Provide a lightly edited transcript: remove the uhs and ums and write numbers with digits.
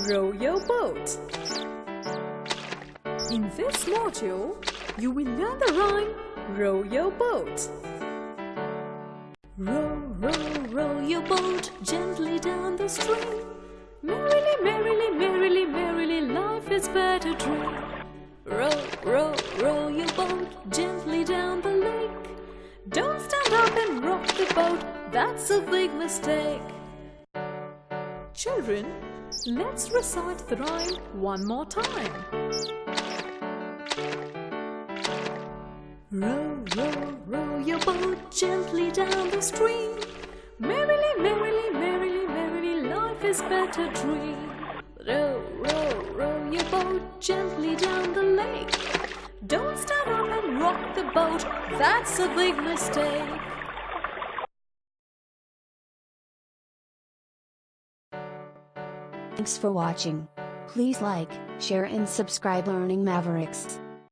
Row your boat. In this module, you will learn the rhyme Row your boat. Row, row, row your boat gently down the stream. Merrily, merrily, merrily, merrily, life is but a dream. Row, row, row your boat gently down the lake. Don't stand up and rock the boat, that's a big mistake. Children, let's recite the rhyme one more time. Row, row, row your boat gently down the stream. Merrily, merrily, merrily, merrily, life is but a dream. Row, row, row your boat gently down the lake. Don't stand up and rock the boat, that's a big mistake. Thanks for watching. Please like, share and subscribe Learning Mavericks.